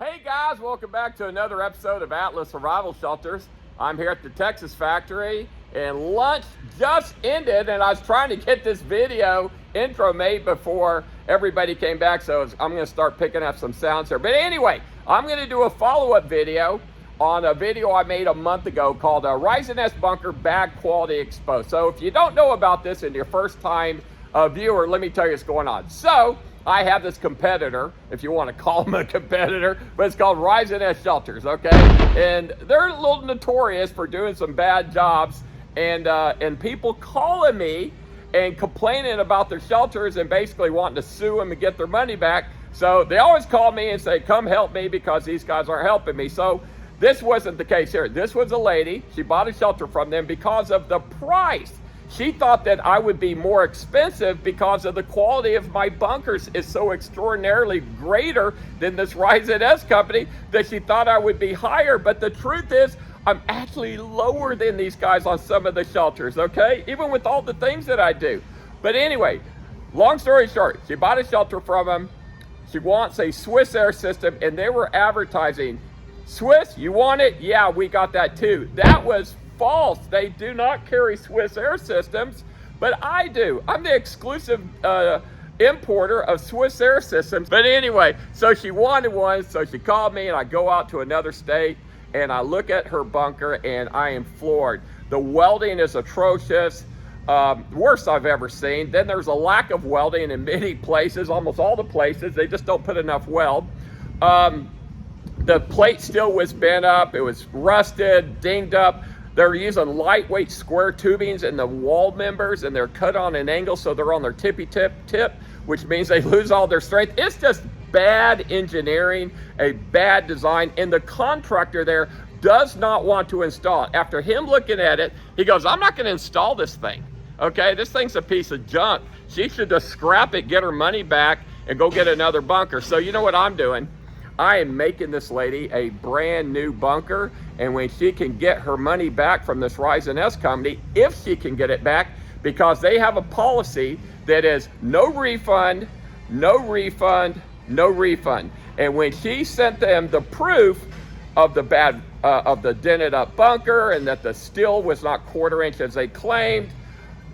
Hey guys, welcome back to another episode of Atlas Survival Shelters. I'm here at the Texas factory and lunch just ended and I was trying to get this video intro made before everybody came back, so I'm going to start picking up some sounds here. But anyway, I'm going to do a follow-up video on a video I made a month ago called Rising S Bunker Bad Quality Exposed. So if you don't know about this and you're first time viewer, let me tell you what's going on. So I have this competitor, if you want to call them a competitor, but it's called Rising S Shelters, okay? And they're a little notorious for doing some bad jobs and people calling me and complaining about their shelters and basically wanting to sue them and get their money back. So they always call me and say, come help me because these guys aren't helping me. So this wasn't the case here. This was a lady. She bought a shelter from them because of the price. She thought that I would be more expensive because of the quality of my bunkers is so extraordinarily greater than this Rising S company that she thought I would be higher. But the truth is, I'm actually lower than these guys on some of the shelters, okay? Even with all the things that I do. But anyway, long story short, she bought a shelter from them. She wants a Swiss air system, and they were advertising, Swiss, you want it? Yeah, we got that too. That was false. They do not carry Swiss air systems, but I do. I'm the exclusive importer of Swiss air systems. But anyway, so she wanted one, so she called me and I go out to another state and I look at her bunker and I am floored. The welding is atrocious, worst I've ever seen. Then there's a lack of welding in many places, almost all the places. They just don't put enough weld. The plate steel was bent up, it was rusted, dinged up. They're using lightweight square tubings in the wall members and they're cut on an angle so they're on their tippy tip, which means they lose all their strength. It's just bad engineering, a bad design, and the contractor there does not want to install it. After him looking at it, he goes, I'm not going to install this thing, okay? This thing's a piece of junk. She should just scrap it, get her money back, and go get another bunker. So you know what I'm doing? I am making this lady a brand new bunker, and when she can get her money back from this Rising S company, if she can get it back, because they have a policy that is no refund, no refund, no refund. And when she sent them the proof of the bad, of the dented up bunker and that the steel was not 1/4 inch as they claimed,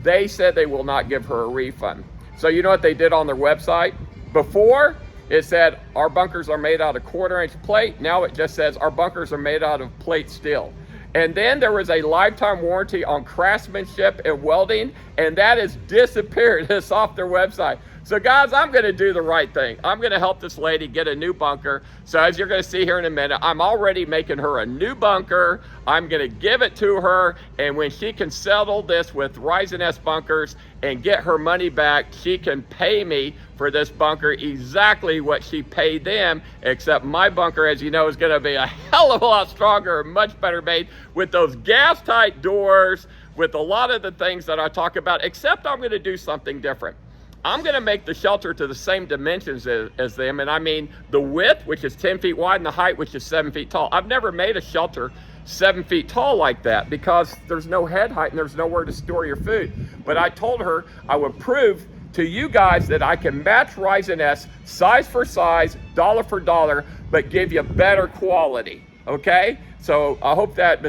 they said they will not give her a refund. So you know what they did on their website? Before, it said our bunkers are made out of 1/4 inch plate. Now it just says our bunkers are made out of plate steel. And then there was a lifetime warranty on craftsmanship and welding, and that has disappeared. It's off their website. So guys, I'm gonna do the right thing. I'm gonna help this lady get a new bunker. So as you're gonna see here in a minute, I'm already making her a new bunker. I'm gonna give it to her, and when she can settle this with Rising S bunkers and get her money back, she can pay me for this bunker exactly what she paid them, except my bunker, as you know, is gonna be a hell of a lot stronger and much better made with those gas tight doors, with a lot of the things that I talk about, except I'm gonna do something different. I'm gonna make the shelter to the same dimensions as them, and I mean the width, which is 10 feet wide, and the height, which is 7 feet tall. I've never made a shelter 7 feet tall like that because there's no head height and there's nowhere to store your food. But I told her I would prove to you guys that I can match Rising S size for size, dollar for dollar, but give you better quality, okay? So I hope that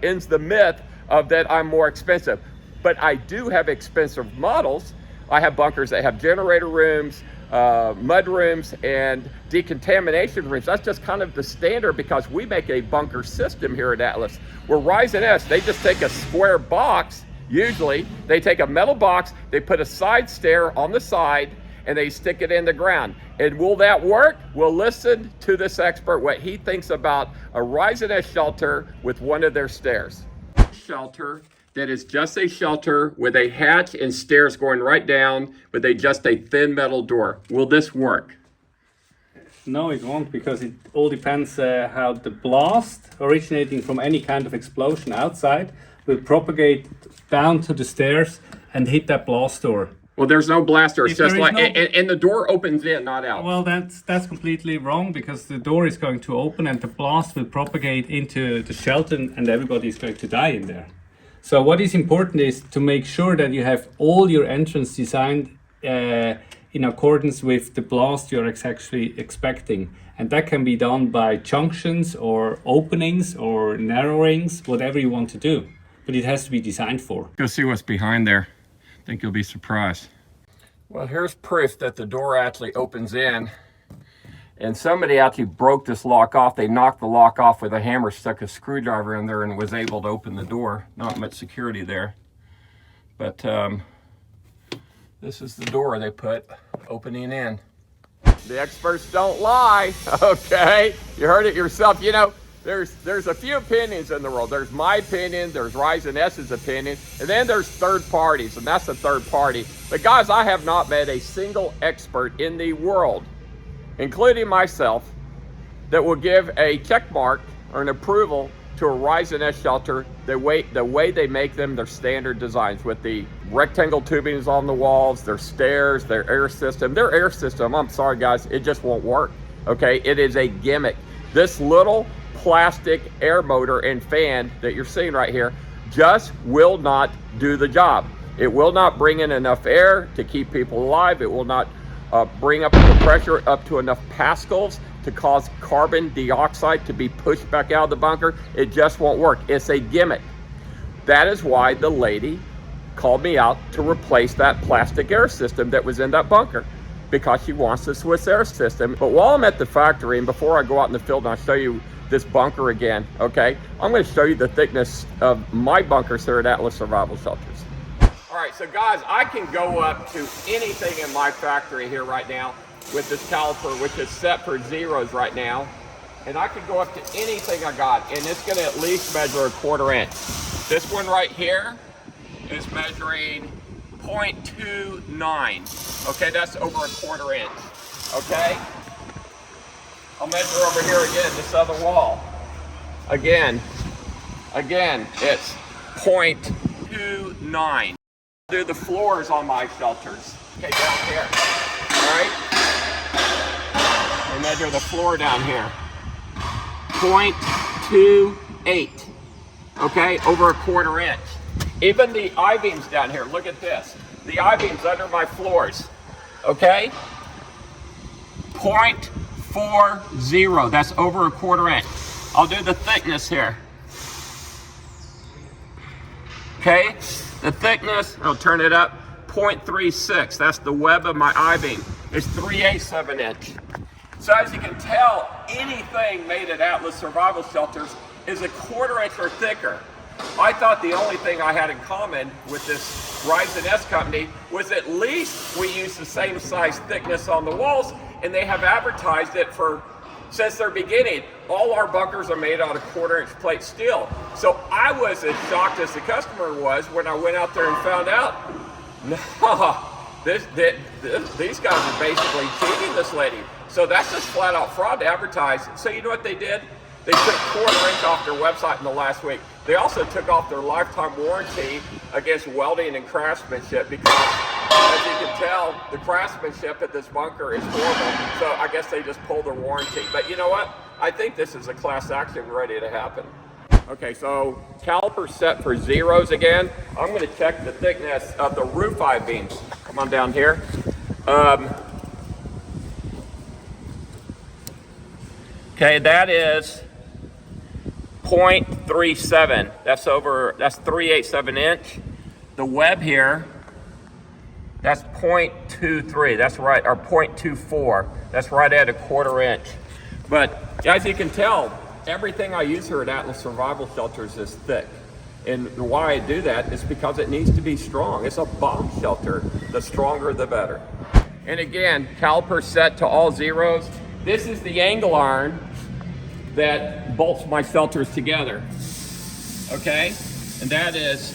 ends the myth of that I'm more expensive. But I do have expensive models. I have bunkers that have generator rooms, mud rooms, and decontamination rooms. That's just kind of the standard because we make a bunker system here at Atlas. Where Rising S, they just take a square box, usually, they take a metal box, they put a side stair on the side, and they stick it in the ground. And will that work? We'll listen to this expert, what he thinks about a Rising S shelter with one of their stairs. Shelter that is just a shelter with a hatch and stairs going right down with just a thin metal door. Will this work? No, it won't, because it all depends how the blast originating from any kind of explosion outside will propagate down to the stairs and hit that blast door. Well, there's no blaster. It's just like, and the door opens in, not out. Well, that's completely wrong, because the door is going to open and the blast will propagate into the shelter and everybody is going to die in there. So what is important is to make sure that you have all your entrance designed in accordance with the blast you're actually expecting. And that can be done by junctions or openings or narrowings, whatever you want to do. But it has to be designed for. Go see what's behind there. I think you'll be surprised. Well, here's proof that the door actually opens in. And somebody actually broke this lock off. They knocked the lock off with a hammer, stuck a screwdriver in there, and was able to open the door. Not much security there. But this is the door they put opening in. The experts don't lie, okay? You heard it yourself. You know, there's a few opinions in the world. There's my opinion, there's Ryzen S's opinion, and then there's third parties, and that's the third party. But guys, I have not met a single expert in the world, including myself, that will give a check mark or an approval to a Ryzen S shelter the way they make them, their standard designs with the rectangle tubings on the walls, their stairs, their air system. Their air system, I'm sorry guys, it just won't work, okay? It is a gimmick. This little plastic air motor and fan that you're seeing right here just will not do the job. It will not bring in enough air to keep people alive. It will not bring up the pressure up to enough pascals to cause carbon dioxide to be pushed back out of the bunker. It just won't work. It's a gimmick. That is why the lady called me out to replace that plastic air system that was in that bunker, because she wants the Swiss air system. But while I'm at the factory, and before I go out in the field and I'll show you this bunker again, okay, I'm going to show you the thickness of my bunkers here at Atlas Survival Shelters. All right, so guys, I can go up to anything in my factory here right now with this caliper, which is set for zeros right now. And I can go up to anything I got, and it's gonna at least measure a 1/4 inch. This one right here is measuring 0.29. Okay, that's over a 1/4 inch, okay? I'll measure over here again, this other wall. Again, it's 0.29. Do the floors on my shelters. Okay, down here, all right? We measure the floor down here. 0.28, okay, over a 1/4 inch. Even the I-beams down here, look at this. The I-beams under my floors, okay? 0.40, that's over a 1/4 inch. I'll do the thickness here. Okay, the thickness, I'll turn it up, 0.36, that's the web of my I-beam. It's 3/8 of an inch. So as you can tell, anything made at Atlas Survival Shelters is a 1/4 inch or thicker. I thought the only thing I had in common with this Ryzen S company was at least we use the same size thickness on the walls, and they have advertised it for, since their beginning. All our bunkers are made out of 1/4 inch plate steel. So I was as shocked as the customer was when I went out there and found out, no, these guys are basically cheating this lady. So that's just flat out fraud to advertise. So you know what they did? They took 1/4 inch off their website in the last week. They also took off their lifetime warranty against welding and craftsmanship, because as you can tell, the craftsmanship at this bunker is horrible. So I guess they just pulled their warranty. But you know what? I think this is a class action ready to happen. Okay, so caliper set for zeros again. I'm going to check the thickness of the roof I-beams. Come on down here. Okay, that is 0.37. That's 3/8 of an inch. The web here, that's 0.23. That's right, or 0.24. That's right at a 1/4 inch. But as you can tell, everything I use here at Atlas Survival Shelters is thick. And why I do that is because it needs to be strong. It's a bomb shelter. The stronger, the better. And again, caliper set to all zeros. This is the angle iron that bolts my shelters together. Okay? And that is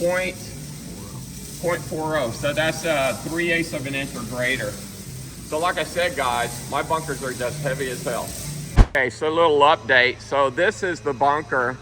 0.40. So that's 3/8 of an inch or greater. So like I said, guys, my bunkers are just heavy as hell. Okay, so a little update. So this is the bunker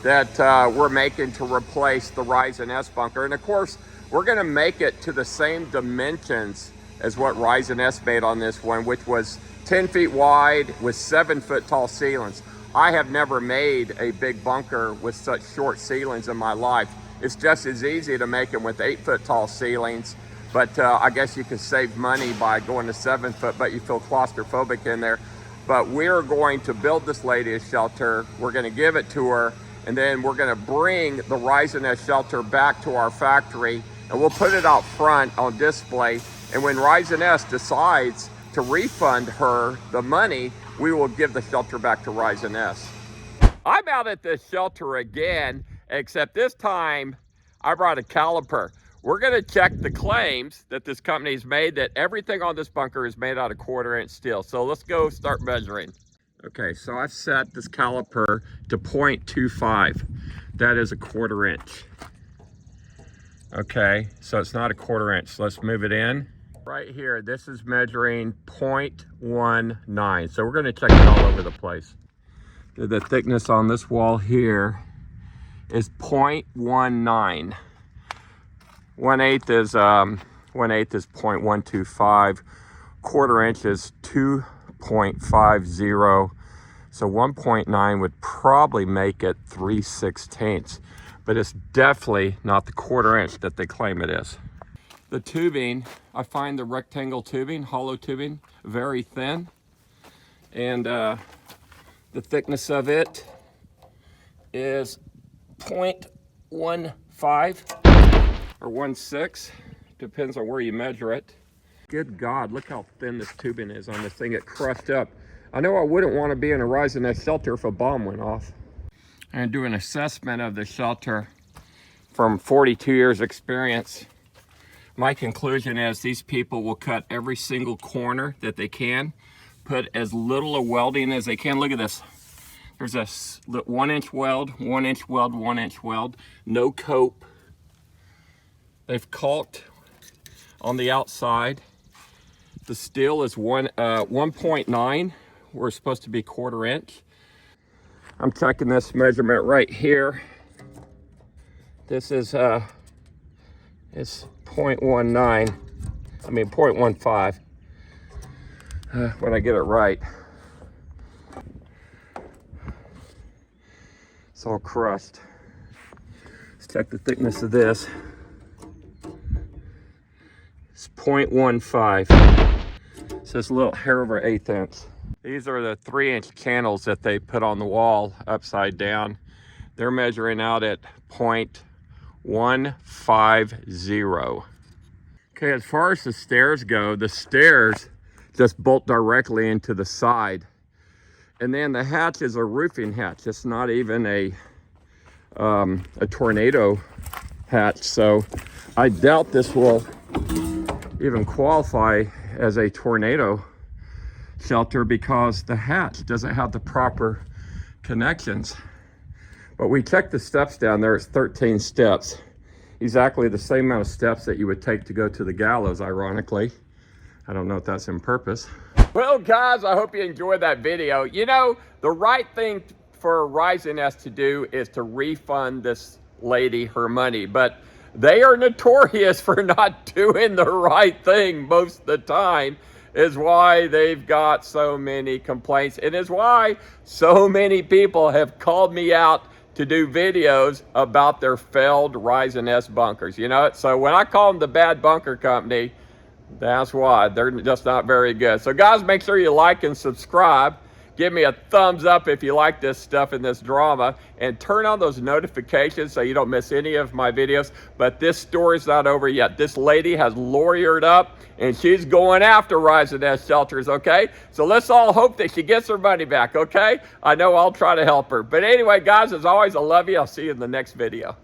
that we're making to replace the Ryzen S bunker. And of course, we're gonna make it to the same dimensions as what Ryzen S made on this one, which was 10 feet wide with 7-foot tall ceilings. I have never made a big bunker with such short ceilings in my life. It's just as easy to make them with 8-foot tall ceilings. but I guess you can save money by going to 7 foot, but you feel claustrophobic in there. But we're going to build this lady a shelter. We're going to give it to her, and then we're going to bring the Rise and Nest shelter back to our factory, and we'll put it out front on display. And when Rise and Nest decides to refund her the money, we will give the shelter back to Rise and Nest. I'm out at this shelter again, except this time I brought a caliper. We're gonna check the claims that this company's made that everything on this bunker is made out of 1/4-inch steel. So let's go start measuring. Okay, so I've set this caliper to 0.25. That is a 1/4-inch. Okay, so it's not a 1/4-inch. Let's move it in. Right here, this is measuring 0.19. So we're gonna check it all over the place. The thickness on this wall here is 0.19. 1/8 is 0.125. 1/4-inch is 2.50. So 1.9 would probably make it 3/16, but it's definitely not the 1/4-inch that they claim it is. The tubing, I find the rectangle tubing, hollow tubing, very thin, and the thickness of it is 0.15 or 1/6, depends on where you measure it. Good God, look how thin this tubing is on this thing. It crushed up. I know I wouldn't want to be in a Rise and Nest shelter if a bomb went off. I'm going to do an assessment of the shelter from 42 years experience. My conclusion is these people will cut every single corner that they can, put as little of welding as they can. Look at this. There's a 1-inch weld, 1-inch weld, 1-inch weld, no cope. They've caulked on the outside. The steel is 1.9. We're supposed to be 1/4-inch. I'm checking this measurement right here. This is it's 0.19. I mean 0.15. When I get it right. It's all crushed. Let's check the thickness of this. It's 0.15. So it's a little hair over 1/8 inch. These are the 3-inch channels that they put on the wall upside down. They're measuring out at 0.150. Okay, as far as the stairs go, the stairs just bolt directly into the side. And then the hatch is a roofing hatch. It's not even a tornado hatch. So I doubt this will even qualify as a tornado shelter because the hatch doesn't have the proper connections. But we checked the steps down there. It's 13 steps. Exactly the same amount of steps that you would take to go to the gallows, ironically. I don't know if that's in purpose. Well, guys, I hope you enjoyed that video. You know, the right thing for Rise and Nest to do is to refund this lady her money, but they are notorious for not doing the right thing most of the time, is why they've got so many complaints, and is why so many people have called me out to do videos about their failed Rise and Nest bunkers. You know, so when I call them the bad bunker company, that's why. They're just not very good. So guys, make sure you like and subscribe. Give me a thumbs up if you like this stuff and this drama, and turn on those notifications so you don't miss any of my videos. But this story's not over yet. This lady has lawyered up and she's going after Rise and Nest shelters, okay? So let's all hope that she gets her money back, okay? I know I'll try to help her. But anyway, guys, as always, I love you. I'll see you in the next video.